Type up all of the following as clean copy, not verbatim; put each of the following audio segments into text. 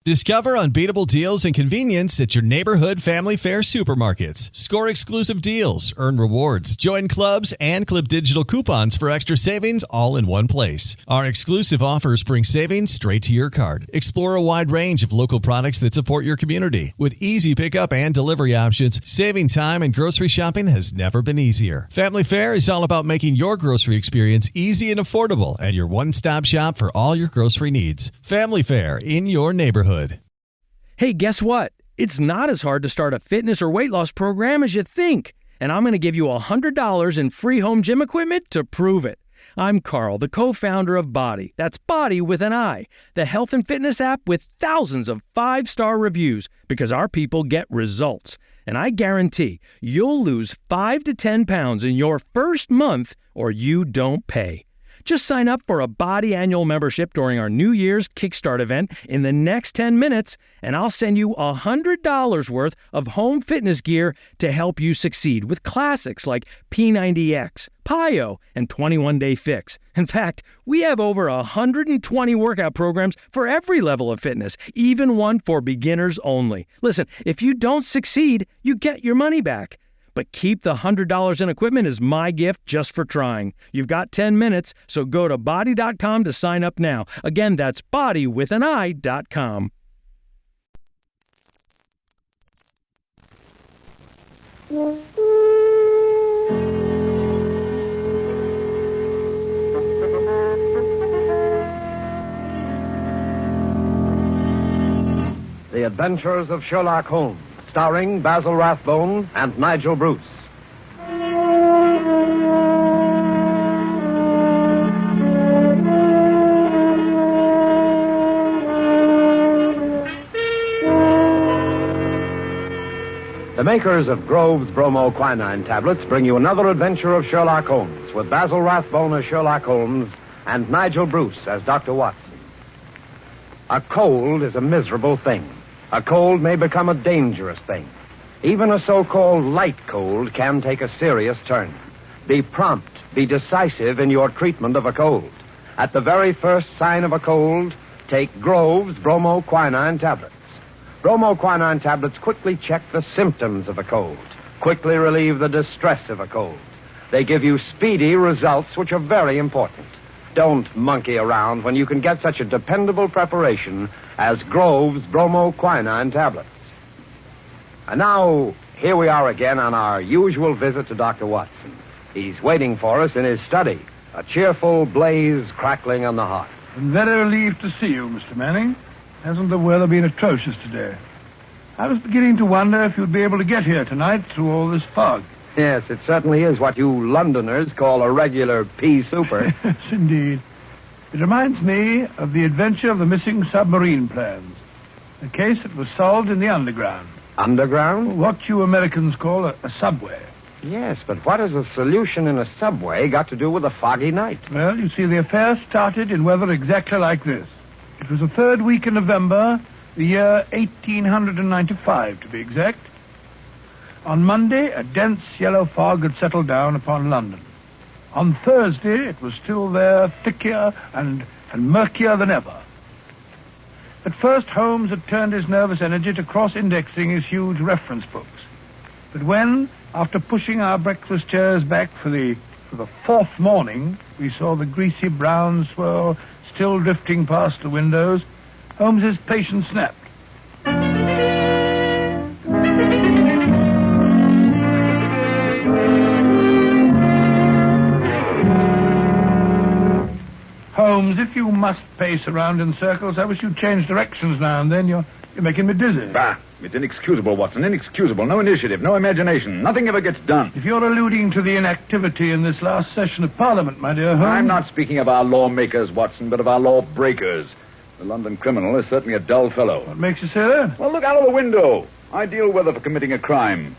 Discover unbeatable deals and convenience at your neighborhood family fare supermarkets. Score exclusive deals, earn rewards, join clubs, and clip digital coupons for extra savings all in one place. Our exclusive offers bring savings straight to your card. Explore a wide range of local products that support your community. With easy pickup and delivery options, saving time and grocery shopping has never been easier. Family Fare is all about making your grocery experience easy and affordable and your one-stop shop for all your grocery needs. Family Fare in your neighborhood. Hey, guess what? It's not as hard to start a fitness or weight loss program as you think. And I'm going to give you $100 in free home gym equipment to prove it. I'm Carl, the co-founder of Body. That's Body with an I, the health and fitness app with thousands of 5-star reviews because our people get results. And I guarantee you'll lose 5 to 10 pounds in your first month or you don't pay. Just sign up for a Body annual membership during our New Year's Kickstart event in the next 10 minutes, and I'll send you $100 worth of home fitness gear to help you succeed with classics like P90X, PiYo, and 21-Day Fix. In fact, we have over 120 workout programs for every level of fitness, even one for beginners only. Listen, if you don't succeed, you get your money back. But keep the $100 in equipment as my gift just for trying. You've got 10 minutes, so go to body.com to sign up now. Again, that's bodywithani.com. The Adventures of Sherlock Holmes, starring Basil Rathbone and Nigel Bruce. The makers of Grove's bromoquinine tablets bring you another adventure of Sherlock Holmes, with Basil Rathbone as Sherlock Holmes and Nigel Bruce as Dr. Watson. A cold is a miserable thing. A cold may become a dangerous thing. Even a so-called light cold can take a serious turn. Be prompt, be decisive in your treatment of a cold. At the very first sign of a cold, take Grove's bromoquinine tablets. Bromoquinine tablets quickly check the symptoms of a cold, quickly relieve the distress of a cold. They give you speedy results, which are very important. Don't monkey around when you can get such a dependable preparation as Grove's bromoquinine tablets. And now, here we are again on our usual visit to Dr. Watson. He's waiting for us in his study, a cheerful blaze crackling on the hearth. I'm very relieved to see you, Mr. Manning. Hasn't the weather been atrocious today? I was beginning to wonder if you'd be able to get here tonight through all this fog. Yes, it certainly is what you Londoners call a regular pea souper. Yes, indeed. It reminds me of the adventure of the missing submarine plans. A case that was solved in the underground. Underground? What you Americans call a subway. Yes, but what has a solution in a subway got to do with a foggy night? Well, you see, the affair started in weather exactly like this. It was the third week in November, the year 1895, to be exact. On Monday, a dense yellow fog had settled down upon London. On Thursday, it was still there, thicker and murkier than ever. At first, Holmes had turned his nervous energy to cross-indexing his huge reference books. But when, after pushing our breakfast chairs back for the fourth morning, we saw the greasy brown swirl still drifting past the windows, Holmes's patience snapped. Holmes, if you must pace around in circles, I wish you'd change directions now and then. You're making me dizzy. Bah, it's inexcusable, Watson, inexcusable. No initiative, no imagination. Nothing ever gets done. If you're alluding to the inactivity in this last session of Parliament, my dear Holmes... I'm not speaking of our lawmakers, Watson, but of our lawbreakers. The London criminal is certainly a dull fellow. What makes you say that? Well, look out of the window. Ideal weather for committing a crime.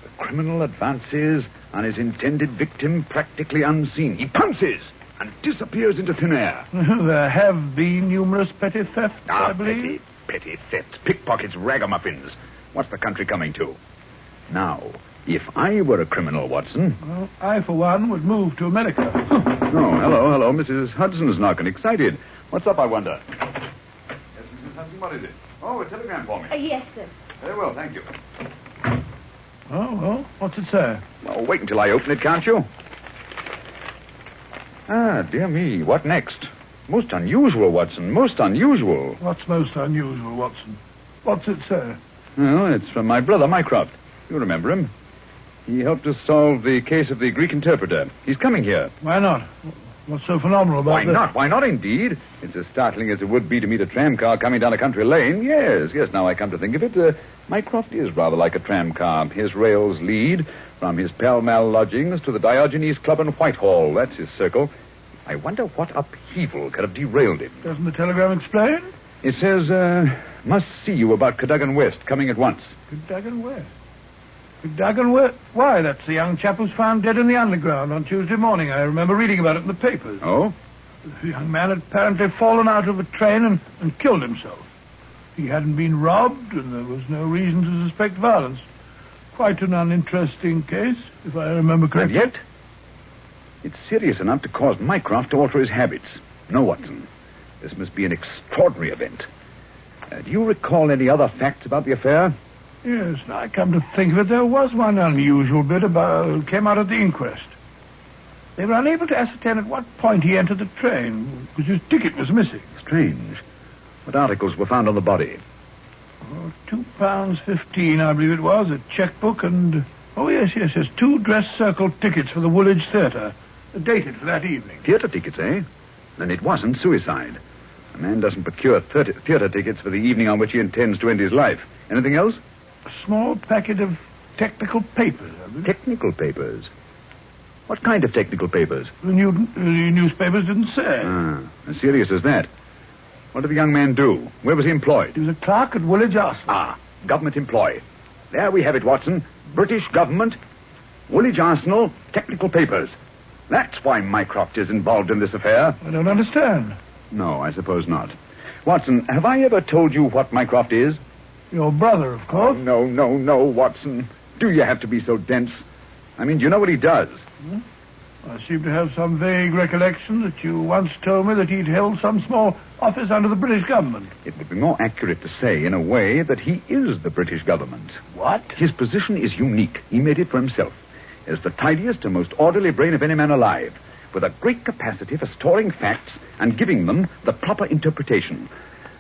The criminal advances on his intended victim practically unseen. He pounces and disappears into thin air. There have been numerous petty thefts, I believe. Petty thefts, pickpockets, ragamuffins. What's the country coming to? Now, if I were a criminal, Watson... Well, I, for one, would move to America. Oh, hello. Mrs. Hudson's knocking, excited. What's up, I wonder? Yes, Mrs. Hudson, what is it? Oh, a telegram for me. Yes, sir. Very well, thank you. Oh, well, what's it say? Oh, wait until I open it, can't you? Ah, dear me, what next? Most unusual, Watson, most unusual. What's most unusual, Watson? What's it say? Well, it's from my brother, Mycroft. You remember him. He helped us solve the case of the Greek interpreter. He's coming here. Why not? What's so phenomenal about Why this? not? Why not, indeed? It's as startling as it would be to meet a tram car coming down a country lane. Yes, now I come to think of it. Mycroft is rather like a tram car. His rails lead from his Pall Mall lodgings to the Diogenes Club in Whitehall. That's his circle. I wonder what upheaval could have derailed him. Doesn't the telegram explain? It says, must see you about Cadogan West, coming at once. Cadogan West? Cadogan West? Why, that's the young chap who's found dead in the underground on Tuesday morning. I remember reading about it in the papers. Oh? The young man had apparently fallen out of a train and killed himself. He hadn't been robbed, and there was no reason to suspect violence. Quite an uninteresting case, if I remember correctly. And yet, it's serious enough to cause Mycroft to alter his habits. No, Watson. This must be an extraordinary event. Do you recall any other facts about the affair? Yes, I come to think of it, there was one unusual bit came out at the inquest. They were unable to ascertain at what point he entered the train, because his ticket was missing. Strange. What articles were found on the body? Oh, £2.15, I believe it was, a checkbook and... Oh, yes, 2 dress circle tickets for the Woolwich Theatre, dated for that evening. Theatre tickets, eh? Then it wasn't suicide. A man doesn't procure theatre tickets for the evening on which he intends to end his life. Anything else? A small packet of technical papers, I believe. Technical papers? What kind of technical papers? The newspapers didn't say. Ah, as serious as that. What did the young man do? Where was he employed? He was a clerk at Woolwich Arsenal. Ah, government employee. There we have it, Watson. British government, Woolwich Arsenal, technical papers. That's why Mycroft is involved in this affair. I don't understand. No, I suppose not. Watson, have I ever told you what Mycroft is? Your brother, of course. Oh, no, Watson. Do you have to be so dense? I mean, do you know what he does? I seem to have some vague recollection that you once told me that he'd held some small office under the British government. It would be more accurate to say, in a way, that he is the British government. What? His position is unique. He made it for himself. As the tidiest and most orderly brain of any man alive, with a great capacity for storing facts and giving them the proper interpretation.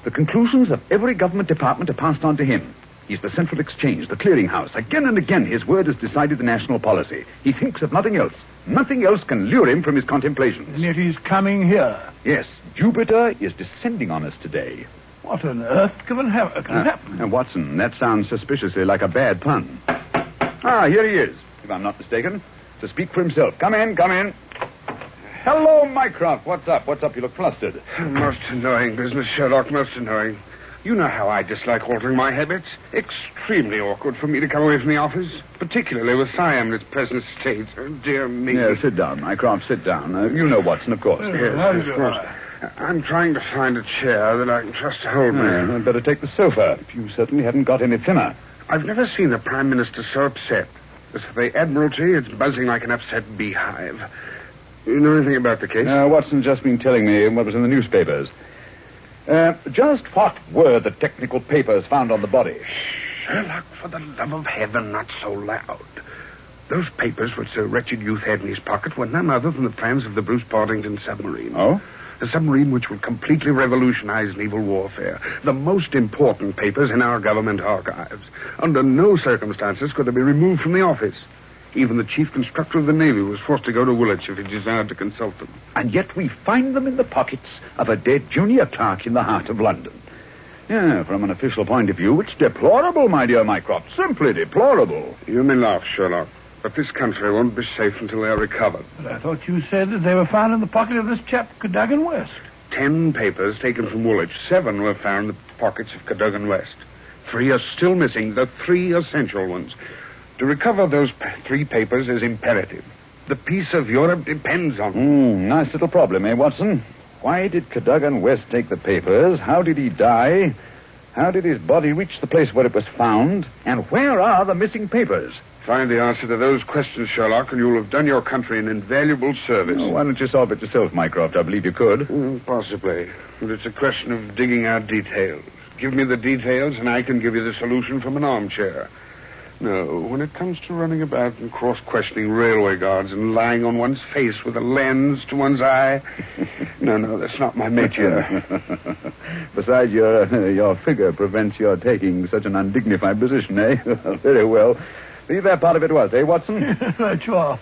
The conclusions of every government department are passed on to him. He's the central exchange, the clearinghouse. Again and again, his word has decided the national policy. He thinks of nothing else. Nothing else can lure him from his contemplations. And yet he's coming here. Yes, Jupiter is descending on us today. What on earth can happen? Watson, that sounds suspiciously like a bad pun. Ah, here he is, if I'm not mistaken. To speak for himself. Come in. Hello, Mycroft. What's up? You look flustered. Most annoying business, Sherlock, most annoying. You know how I dislike altering my habits. Extremely awkward for me to come away from the office, particularly with Siam in its present state. Oh, dear me. Yeah, sit down, Mycroft, sit down. You know Watson, of course. Yes, of course. I'm trying to find a chair that I can trust to hold me. I'd better take the sofa. You certainly haven't got any thinner. I've never seen the Prime Minister so upset. As for the Admiralty, it's buzzing like an upset beehive. You know anything about the case? Watson's just been telling me what was in the newspapers. Just what were the technical papers found on the body? Sherlock, for the love of heaven, not so loud. Those papers which the wretched youth had in his pocket were none other than the plans of the Bruce Partington submarine. Oh? A submarine which will completely revolutionize naval warfare. The most important papers in our government archives. Under no circumstances could they be removed from the office. Even the chief constructor of the Navy was forced to go to Woolwich if he desired to consult them. And yet we find them in the pockets of a dead junior clerk in the heart of London. Yeah, from an official point of view, it's deplorable, my dear Mycroft. Simply deplorable. You may laugh, Sherlock, but this country won't be safe until they are recovered. But I thought you said that they were found in the pocket of this chap, Cadogan West. 10 papers taken from Woolwich. 7 were found in the pockets of Cadogan West. 3 are still missing, the 3 essential ones. To recover those 3 papers is imperative. The peace of Europe depends on them. Nice little problem, eh, Watson? Why did Cadogan West take the papers? How did he die? How did his body reach the place where it was found? And where are the missing papers? Find the answer to those questions, Sherlock, and you'll have done your country an invaluable service. Oh, why don't you solve it yourself, Mycroft? I believe you could. Possibly. But it's a question of digging out details. Give me the details, and I can give you the solution from an armchair. No, when it comes to running about and cross-questioning railway guards and lying on one's face with a lens to one's eye, no, that's not my métier. Besides, your figure prevents your taking such an undignified position, eh? Very well. Leave that part of it to us, eh, Watson? Sure.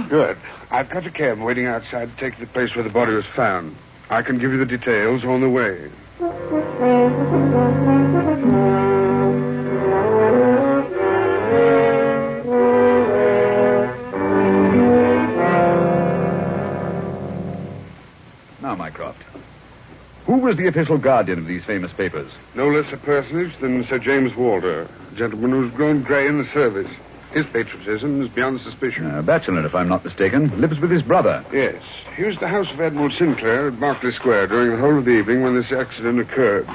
Good. I've got a cab waiting outside to take the place where the body was found. I can give you the details on the way. Now, Mycroft, who was the official guardian of these famous papers? No less a personage than Sir James Walter, a gentleman who's grown grey in the service. His patriotism is beyond suspicion. A bachelor, if I'm not mistaken, lives with his brother. Yes. He was at the house of Admiral Sinclair at Berkeley Square during the whole of the evening when this accident occurred.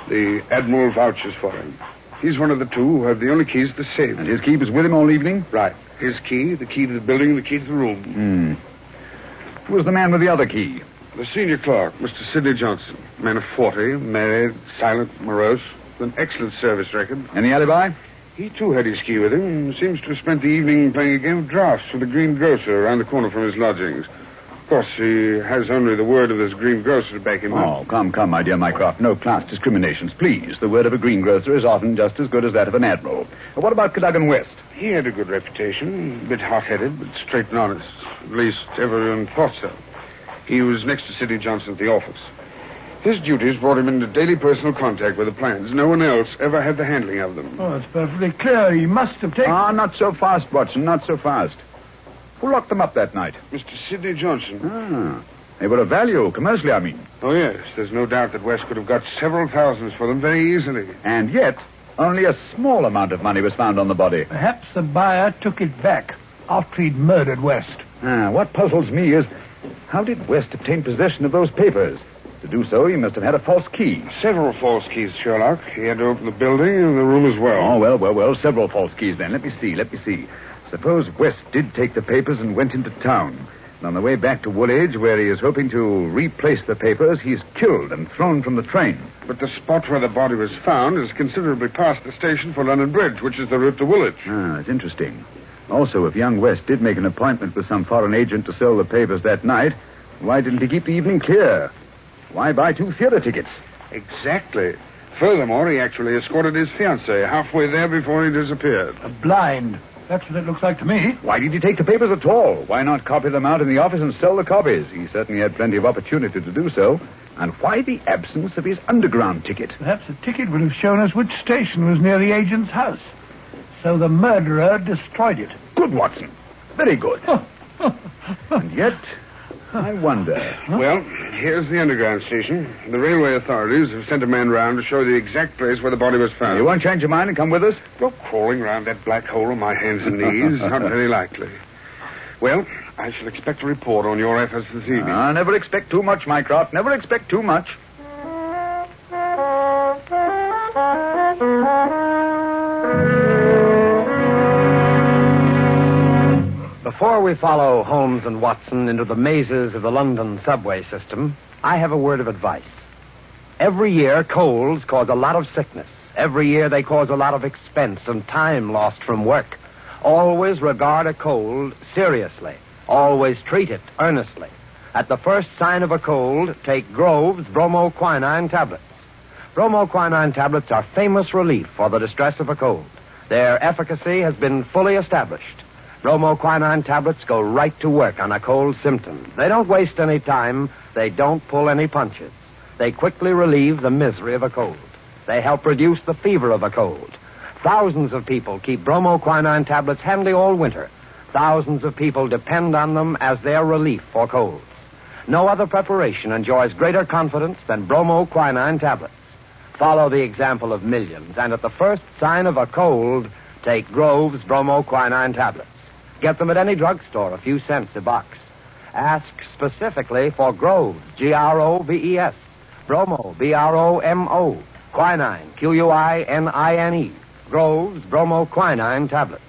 The Admiral vouches for him. He's one of the two who have the only keys to the safe. And his key was with him all evening? Right. His key, the key to the building, and the key to the room. Who was the man with the other key? The senior clerk, Mr. Sidney Johnson. Man of 40, married, silent, morose, with an excellent service record. Any alibi? He, too, had his key with him and seems to have spent the evening playing a game of draughts with the greengrocer around the corner from his lodgings. Of course, he has only the word of this greengrocer to back him up. Oh, come, my dear Mycroft. No class discriminations, please. The word of a greengrocer is often just as good as that of an admiral. What about Cadogan West? He had a good reputation. A bit hot-headed, but straight and honest. At least, everyone thought so. He was next to Sidney Johnson at the office. His duties brought him into daily personal contact with the plans. No one else ever had the handling of them. Oh, it's perfectly clear. He must have taken... Not so fast, Watson, not so fast. Who locked them up that night? Mr. Sidney Johnson. They were of value, commercially, I mean. Oh, yes. There's no doubt that West could have got several thousands for them very easily. And yet, only a small amount of money was found on the body. Perhaps the buyer took it back after he'd murdered West. What puzzles me is, how did West obtain possession of those papers? To do so, he must have had a false key. Several false keys, Sherlock. He had to open the building and the room as well. Oh, well. Several false keys, then. Let me see. Suppose West did take the papers and went into town. And on the way back to Woolwich, where he is hoping to replace the papers, he's killed and thrown from the train. But the spot where the body was found is considerably past the station for London Bridge, which is the route to Woolwich. That's interesting. Also, if young West did make an appointment with some foreign agent to sell the papers that night, why didn't he keep the evening clear? Why buy 2 theater tickets? Exactly. Furthermore, he actually escorted his fiancée halfway there before he disappeared. A blind. That's what it looks like to me. Why did he take the papers at all? Why not copy them out in the office and sell the copies? He certainly had plenty of opportunity to do so. And why the absence of his underground ticket? Perhaps the ticket would have shown us which station was near the agent's house. So the murderer destroyed it. Good, Watson. Very good. And yet, I wonder. Well, here's the underground station. The railway authorities have sent a man round to show the exact place where the body was found. You won't change your mind and come with us? Go crawling round that black hole on my hands and knees. Not very likely. Well, I shall expect a report on your efforts this evening. Never expect too much, Mycroft. Never expect too much. Before we follow Holmes and Watson into the mazes of the London subway system, I have a word of advice. Every year, colds cause a lot of sickness. Every year, they cause a lot of expense and time lost from work. Always regard a cold seriously. Always treat it earnestly. At the first sign of a cold, take Grove's bromoquinine tablets. Bromoquinine tablets are famous relief for the distress of a cold. Their efficacy has been fully established. Bromoquinine tablets go right to work on a cold symptom. They don't waste any time. They don't pull any punches. They quickly relieve the misery of a cold. They help reduce the fever of a cold. Thousands of people keep bromoquinine tablets handy all winter. Thousands of people depend on them as their relief for colds. No other preparation enjoys greater confidence than bromoquinine tablets. Follow the example of millions, and at the first sign of a cold, take Grove's bromoquinine tablets. Get them at any drugstore, a few cents a box. Ask specifically for Grove's, Groves. Bromo, Bromo. Quinine, Quinine. Grove's bromoquinine tablets.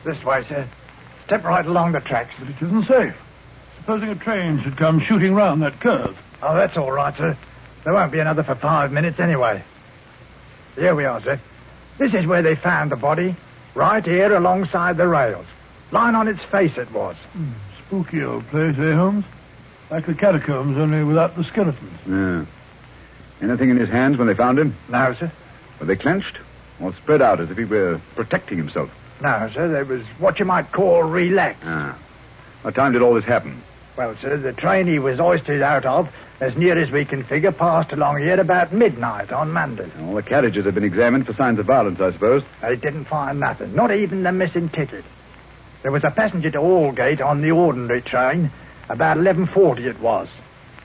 This way, sir. Step right along the tracks. But it isn't safe. Supposing a train should come shooting round that curve. Oh, that's all right, sir. There won't be another for 5 minutes anyway. Here we are, sir. This is where they found the body. Right here alongside the rails. Lying on its face it was. Spooky old place, eh, Holmes? Like the catacombs, only without the skeletons. Yeah. Anything in his hands when they found him? No, sir. Were they clenched? Or spread out as if he were protecting himself? No, sir. They was what you might call relaxed. Ah. What time did all this happen? Well, sir, the train he was hoisted out of, as near as we can figure, passed along here about midnight on Monday. All the carriages have been examined for signs of violence, I suppose. They didn't find nothing, not even the missing ticket. There was a passenger to Aldgate on the ordinary train. About 11:40 it was.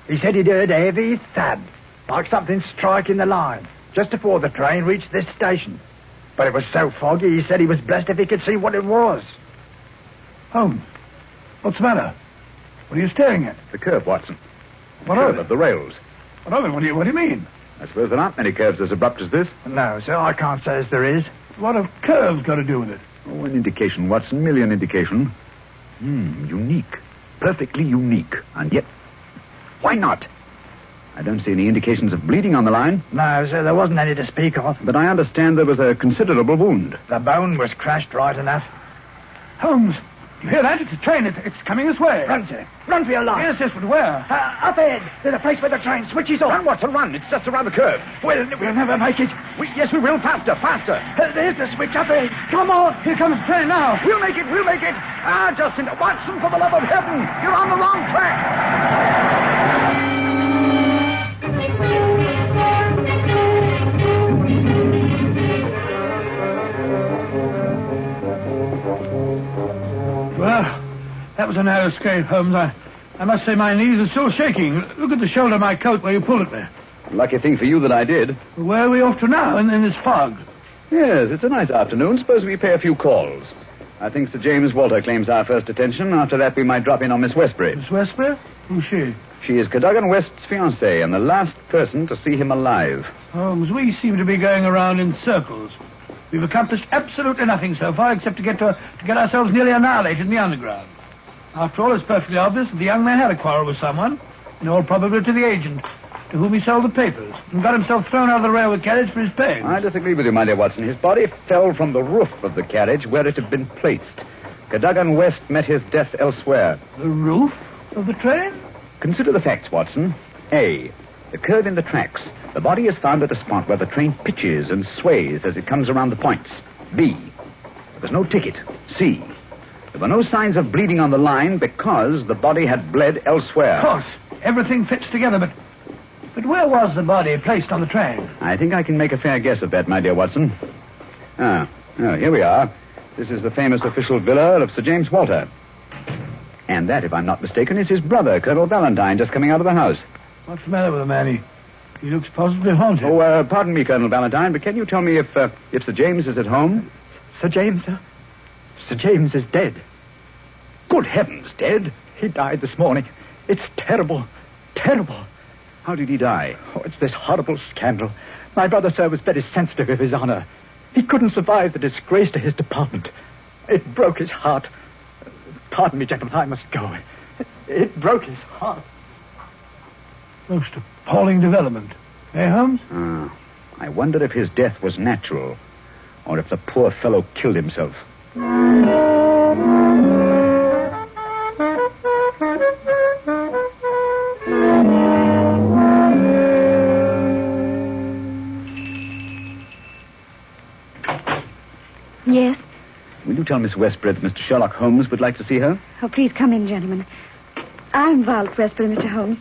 He said he'd heard a heavy thud, like something striking the line, just before the train reached this station. But it was so foggy, he said he was blessed if he could see what it was. Holmes, what's the matter? What are you staring at? The curve, Watson. What Curve of it? of the rails. What of it? What do you mean? I suppose there aren't many curves as abrupt as this. No, sir, I can't say as there is. What have curves got to do with it? Oh, an indication, Watson. Merely an indication. Unique. Perfectly unique. And yet, why not? I don't see any indications of bleeding on the line. No, sir, there wasn't any to speak of. But I understand there was a considerable wound. The bone was crushed right enough. Holmes, you hear that? It's a train. It's coming this way. Run, sir. Run for your life. Yes, but where? Up ahead. There's a place where the train switches off. Run, Watson, run. It's just around the curve. We'll never make it. Yes, we will. Faster, faster. There's the switch up ahead. Come on. Here comes the train now. We'll make it. Ah, Justin, Watson, for the love of heaven. You're on the wrong track. Well, that was a narrow escape, Holmes. I must say my knees are still shaking. Look at the shoulder of my coat where you pulled at me. Lucky thing for you that I did. Where are we off to now in this fog? Yes, it's a nice afternoon. Suppose we pay a few calls. I think Sir James Walter claims our first attention. After that, we might drop in on Miss Westbury. Miss Westbury? Who's she? She is Cadogan West's fiancée and the last person to see him alive. Holmes, we seem to be going around in circles. We've accomplished absolutely nothing so far except to get ourselves nearly annihilated in the underground. After all, it's perfectly obvious that the young man had a quarrel with someone, in all probability the agent, to whom he sold the papers, and got himself thrown out of the railway carriage for his pains. I disagree with you, my dear Watson. His body fell from the roof of the carriage where it had been placed. Cadogan West met his death elsewhere. The roof of the train? Consider the facts, Watson. A, the curve in the tracks. The body is found at a spot where the train pitches and sways as it comes around the points. B, there was no ticket. C, there were no signs of bleeding on the line because the body had bled elsewhere. Of course. Everything fits together, but where was the body placed on the train? I think I can make a fair guess of that, my dear Watson. Here we are. This is the famous official villa of Sir James Walter. And that, if I'm not mistaken, is his brother, Colonel Valentine, just coming out of the house. What's the matter with the man? He looks positively haunted. Oh, pardon me, Colonel Valentine, but can you tell me if Sir James is at home? Sir James, sir? Sir James is dead. Good heavens, dead? He died this morning. It's terrible. Terrible. How did he die? Oh, it's this horrible scandal. My brother, sir, was very sensitive of his honor. He couldn't survive the disgrace to his department. It broke his heart. Pardon me, gentlemen, I must go. It broke his heart. Most appalling development. Eh, Holmes? I wonder if his death was natural, or if the poor fellow killed himself. Yes? Will you tell Miss Westbury that Mr. Sherlock Holmes would like to see her? Oh, please come in, gentlemen. I'm Violet Westbury, Mr. Holmes.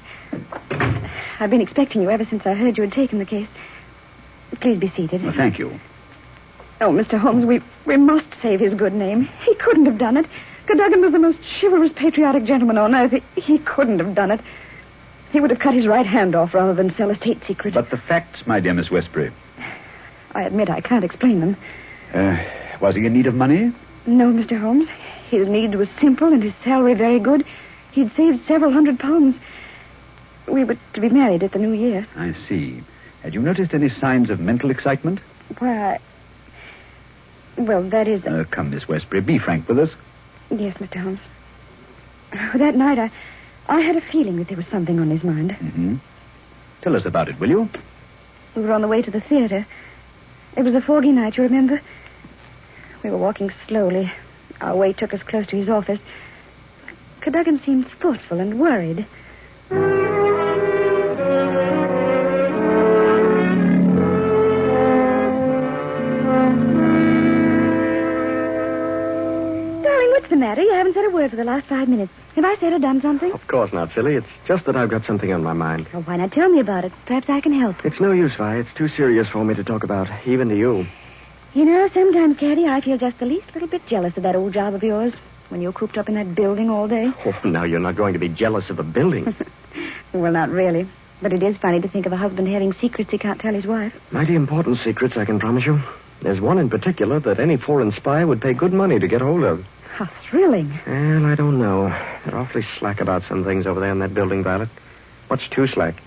I've been expecting you ever since I heard you had taken the case. Please be seated. Well, thank you. Oh, Mr. Holmes, we must save his good name. He couldn't have done it. Cadogan was the most chivalrous, patriotic gentleman on earth. He couldn't have done it. He would have cut his right hand off rather than sell a state secret. But the facts, my dear Miss Westbury. I admit I can't explain them. Was he in need of money? No, Mr. Holmes. His needs were simple and his salary very good. He'd saved several £100. We were to be married at the new year. I see. Had you noticed any signs of mental excitement? Why, Well, that is... Come, Miss Westbury, be frank with us. Yes, Mr. Holmes. That night, I had a feeling that there was something on his mind. Mm-hmm. Tell us about it, will you? We were on the way to the theater. It was a foggy night, you remember? We were walking slowly. Our way took us close to his office. Cadogan seemed thoughtful and worried. Darling, what's the matter? You haven't said a word for the last 5 minutes. Have I said or done something? Of course not, silly. It's just that I've got something on my mind. Well, why not tell me about it? Perhaps I can help. It's no use, Vi. It's too serious for me to talk about, even to you. You know, sometimes, Caddy, I feel just the least little bit jealous of that old job of yours when you're cooped up in that building all day. Oh, now you're not going to be jealous of a building. Well, not really. But it is funny to think of a husband having secrets he can't tell his wife. Mighty important secrets, I can promise you. There's one in particular that any foreign spy would pay good money to get hold of. How thrilling. Well, I don't know. They're awfully slack about some things over there in that building, Violet. Much too slack.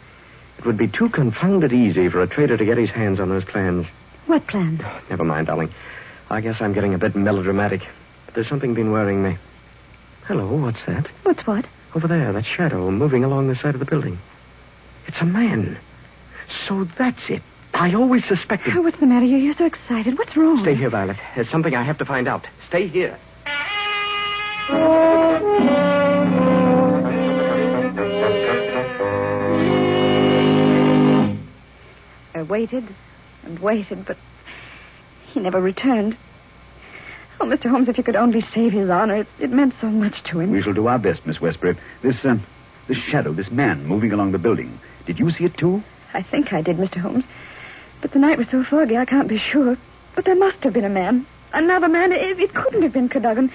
It would be too confounded easy for a traitor to get his hands on those plans. What plan? Never mind, darling. I guess I'm getting a bit melodramatic. But there's something been worrying me. Hello, what's that? What's what? Over there, that shadow moving along the side of the building. It's a man. So that's it. I always suspected... Oh, what's the matter? You're so excited. What's wrong? Stay here, Violet. There's something I have to find out. Stay here. I waited and waited, but he never returned. Oh, Mr. Holmes, if you could only save his honor, it meant so much to him. We shall do our best, Miss Westbury. This shadow, this man moving along the building. Did you see it, too? I think I did, Mr. Holmes. But the night was so foggy, I can't be sure. But there must have been a man. Another man. It couldn't have been Cadogan.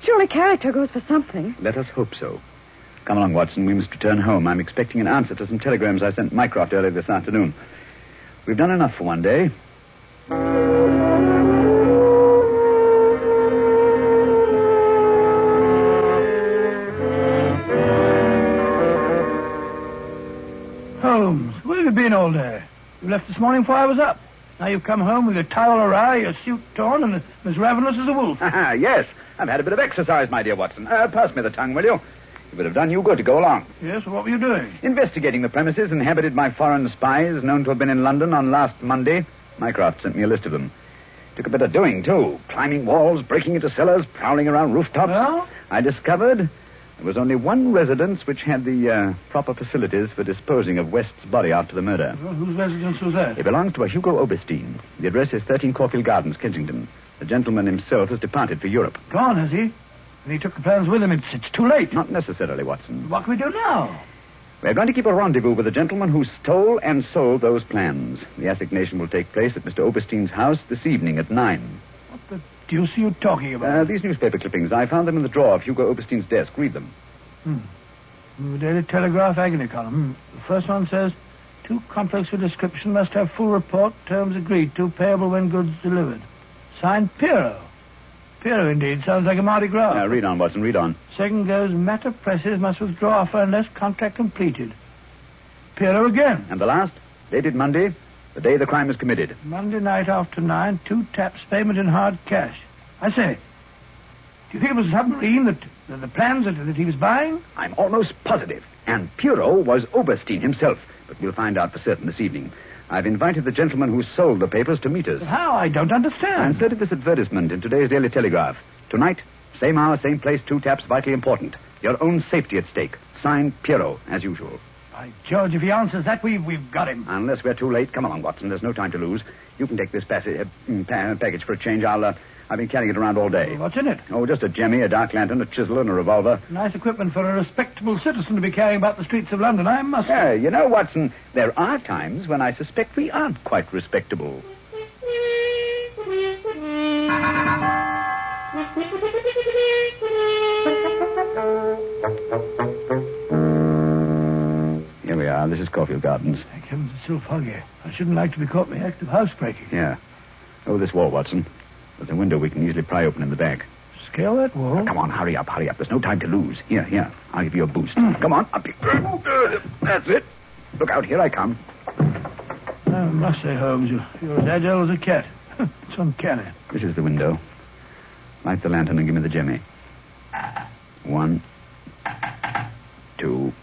Surely character goes for something. Let us hope so. Come along, Watson. We must return home. I'm expecting an answer to some telegrams I sent Mycroft earlier this afternoon. We've done enough for one day. Holmes, where have you been all day? You left this morning before I was up. Now you've come home with your towel awry, your suit torn, and as ravenous as a wolf. Yes, I've had a bit of exercise, my dear Watson. Pass me the tongue, will you? It would have done you good to go along. Yes, well, what were you doing? Investigating the premises inhabited by foreign spies known to have been in London on last Monday. Mycroft sent me a list of them. Took a bit of doing, too. Climbing walls, breaking into cellars, prowling around rooftops. Well? I discovered there was only one residence which had the proper facilities for disposing of West's body after the murder. Well, whose residence was that? It belongs to a Hugo Oberstein. The address is 13 Caulfield Gardens, Kensington. The gentleman himself has departed for Europe. Gone, has he? And he took the plans with him. It's too late. Not necessarily, Watson. What can we do now? We're going to keep a rendezvous with the gentleman who stole and sold those plans. The assignation will take place at Mr. Oberstein's house this evening at 9. What the deuce are you talking about? These newspaper clippings. I found them in the drawer of Hugo Oberstein's desk. Read them. The Daily Telegraph agony column. The first one says, too complex for description, must have full report, terms agreed to, payable when goods delivered. Signed, Piero. Piero, indeed. Sounds like a Mardi Gras. Read on, Watson, read on. Second goes, matter presses, must withdraw offer unless contract completed. Piero again. And the last, dated Monday, the day the crime was committed. Monday night after 9, 2 taps, payment in hard cash. I say, do you think it was a submarine the plans that he was buying? I'm almost positive. And Piero was Oberstein himself. But we'll find out for certain this evening. I've invited the gentleman who sold the papers to meet us. But how? I don't understand. I inserted this advertisement in today's Daily Telegraph. Tonight, same hour, same place, 2 taps, vitally important. Your own safety at stake. Signed, Piero, as usual. By George, if he answers that, we've got him. Unless we're too late. Come along, Watson. There's no time to lose. You can take this package for a change. I've been carrying it around all day. What's in it? Oh, just a jemmy, a dark lantern, a chisel, and a revolver. Nice equipment for a respectable citizen to be carrying about the streets of London, I must say. Yeah, you know, Watson, there are times when I suspect we aren't quite respectable. Here we are. This is Caulfield Gardens. Thank heavens, it's so foggy. I shouldn't like to be caught in the act of housebreaking. Yeah. Over this wall, Watson. There's a window we can easily pry open in the back. Scale that wall? Come on, hurry up. There's no time to lose. Here. I'll give you a boost. Come on, up you. That's it. Look out, here I come. I must say, Holmes, you're as agile as a cat. It's uncanny. This is the window. Light the lantern and give me the jemmy. 1, 2.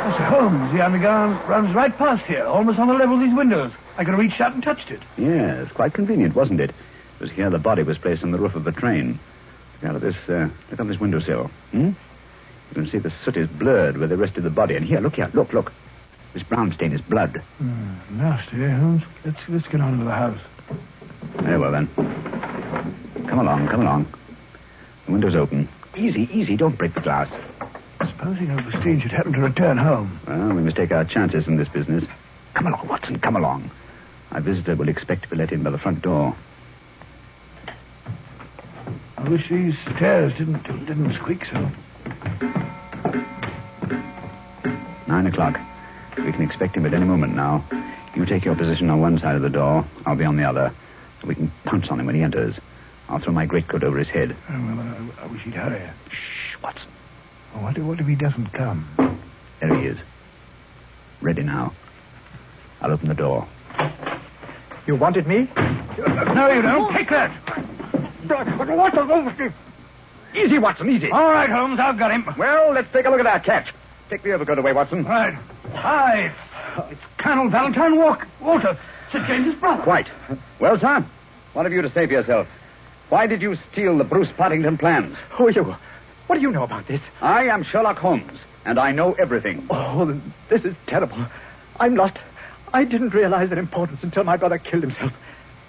Mr. Holmes, the underground runs right past here, almost on the level of these windows. I could have reached out and touched it. Yes, quite convenient, wasn't it? It was here the body was placed on the roof of the train. Look out of this, look on this windowsill. You can see the soot is blurred where the rest of the body. And here, look here, look. This brown stain is blood. Nasty, eh, Holmes? Let's get on to the house. Very well, then. Come along. The window's open. Easy, don't break the glass. Supposing Overstein should happen to return home. Well, we must take our chances in this business. Come along, Watson, come along. Our visitor will expect to be let in by the front door. I wish these stairs didn't squeak so. 9 o'clock. We can expect him at any moment now. You take your position on one side of the door. I'll be on the other. We can pounce on him when he enters. I'll throw my greatcoat over his head. I wish he'd hurry. Shh, Watson. What if he doesn't come? There he is. Ready now. I'll open the door. You wanted me? No, you don't. Take that. What the Overstein? Easy, Watson, easy. All right, Holmes, I've got him. Well, let's take a look at our catch. Take the overcoat away, Watson. Right. Hi. It's Colonel Valentine Walter, Sir James's brother. Quite. Well, sir, what have you to say for yourself? Why did you steal the Bruce Partington plans? Who are you? What do you know about this? I am Sherlock Holmes, and I know everything. Oh, this is terrible. I'm lost. I didn't realize their importance until my brother killed himself.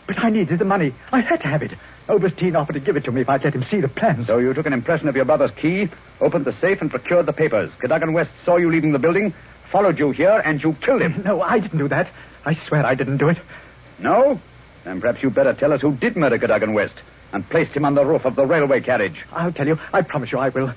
But I needed the money. I had to have it. Overstein offered to give it to me if I'd let him see the plans. So you took an impression of your brother's key, opened the safe, and procured the papers. Cadogan West saw you leaving the building, followed you here, and you killed him. No, I didn't do that. I swear I didn't do it. No? Then perhaps you better tell us who did murder Cadogan West and placed him on the roof of the railway carriage. I'll tell you. I promise you I will.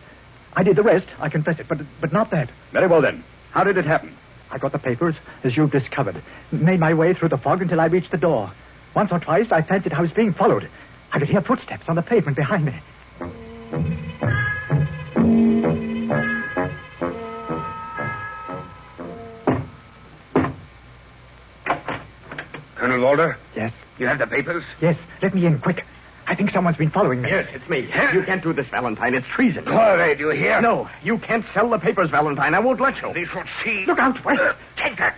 I did the rest. I confess it, but not that. Very well, then. How did it happen? I got the papers, as you've discovered. Made my way through the fog until I reached the door. Once or twice, I fancied I was being followed. I could hear footsteps on the pavement behind me. Colonel Walter? Yes? You have the papers? Yes. Let me in, quick. I think someone's been following me. Yes, it's me. You can't do this, Valentine. It's treason. Corey, do you hear? No, you can't sell the papers, Valentine. I won't let you. They should see. Look out, West. Take that.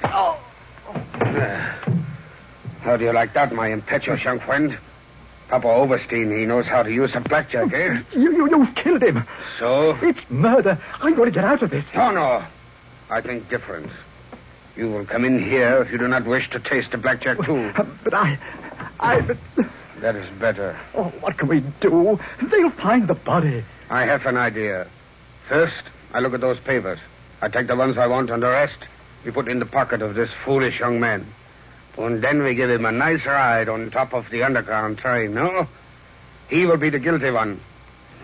How do you like that, my impetuous young friend? Papa Overstein, he knows how to use a blackjack, eh? You've killed him. So? It's murder. I'm going to get out of this. No. I think different. You will come in here if you do not wish to taste the blackjack, too. But I... That is better. Oh, what can we do? They'll find the body. I have an idea. First, I look at those papers. I take the ones I want, and the rest we put in the pocket of this foolish young man. And then we give him a nice ride on top of the underground train, no? He will be the guilty one.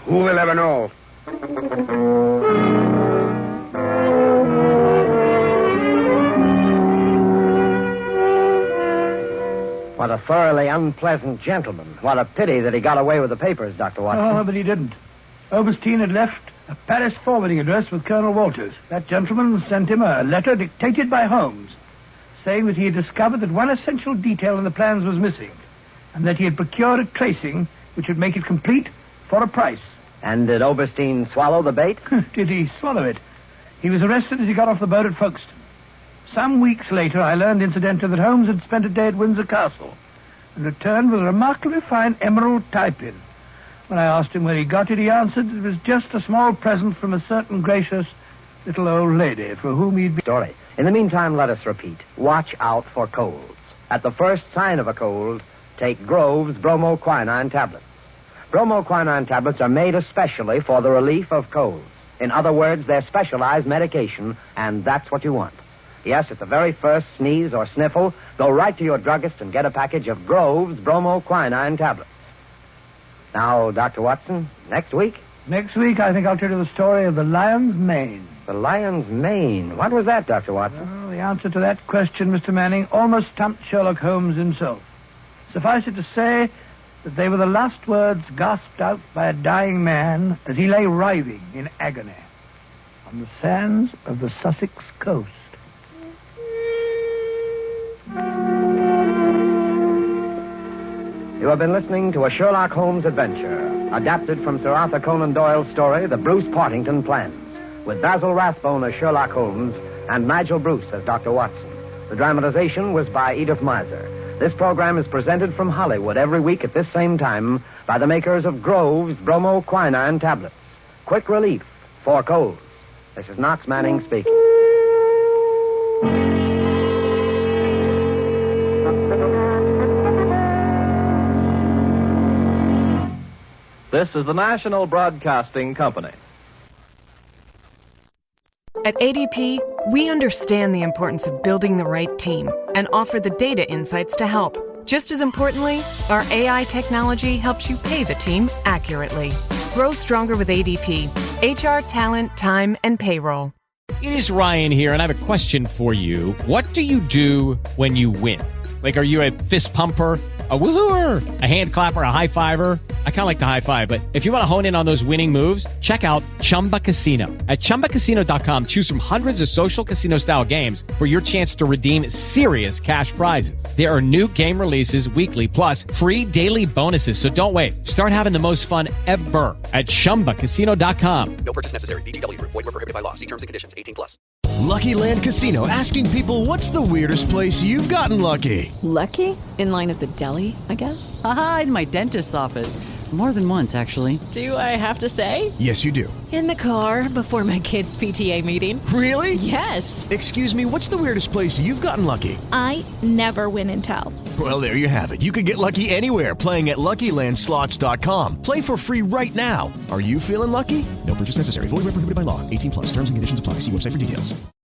Who will ever know? What a thoroughly unpleasant gentleman. What a pity that he got away with the papers, Dr. Watson. Oh, but he didn't. Overstein had left a Paris forwarding address with Colonel Walters. That gentleman sent him a letter dictated by Holmes, saying that he had discovered that one essential detail in the plans was missing, and that he had procured a tracing which would make it complete for a price. And did Overstein swallow the bait? Did he swallow it? He was arrested as he got off the boat at Folkestone. Some weeks later, I learned, incidentally, that Holmes had spent a day at Windsor Castle and returned with a remarkably fine emerald tie-pin. When I asked him where he got it, he answered it was just a small present from a certain gracious little old lady for whom he'd been... Story. In the meantime, let us repeat. Watch out for colds. At the first sign of a cold, take Grove's bromoquinine tablets. Bromoquinine tablets are made especially for the relief of colds. In other words, they're specialized medication, and that's what you want. Yes, at the very first sneeze or sniffle, go right to your druggist and get a package of Grove's bromoquinine tablets. Now, Dr. Watson, next week? Next week, I think I'll tell you the story of the lion's mane. The lion's mane. What was that, Dr. Watson? Well, the answer to that question, Mr. Manning, almost stumped Sherlock Holmes himself. Suffice it to say that they were the last words gasped out by a dying man as he lay writhing in agony on the sands of the Sussex coast. You have been listening to a Sherlock Holmes adventure, adapted from Sir Arthur Conan Doyle's story, The Bruce Partington Plans, with Basil Rathbone as Sherlock Holmes and Nigel Bruce as Dr. Watson. The dramatization was by Edith Miser. This program is presented from Hollywood every week at this same time by the makers of Grove's bromoquinine tablets. Quick relief for colds. This is Knox Manning speaking. This is the National Broadcasting Company. At ADP, we understand the importance of building the right team and offer the data insights to help. Just as importantly, our AI technology helps you pay the team accurately. Grow stronger with ADP. HR, talent, time, and payroll. It is Ryan here, and I have a question for you. What do you do when you win? Like, are you a fist pumper, a woohooer, a hand clapper, a high fiver? I kind of like the high five, but if you want to hone in on those winning moves, check out Chumba Casino. At ChumbaCasino.com, choose from hundreds of social casino-style games for your chance to redeem serious cash prizes. There are new game releases weekly, plus free daily bonuses. So don't wait. Start having the most fun ever at ChumbaCasino.com. No purchase necessary. VGW. Void where prohibited by law. See terms and conditions. 18+. Lucky Land Casino, asking people, what's the weirdest place you've gotten lucky? Lucky? In line at the deli, I guess? Aha, in my dentist's office. More than once, actually. Do I have to say? Yes, you do. In the car before my kids' PTA meeting. Really? Yes. Excuse me, what's the weirdest place you've gotten lucky? I never win and tell. Well, there you have it. You can get lucky anywhere, playing at LuckyLandSlots.com. Play for free right now. Are you feeling lucky? No purchase necessary. Void where prohibited by law. 18+. Terms and conditions apply. See website for details.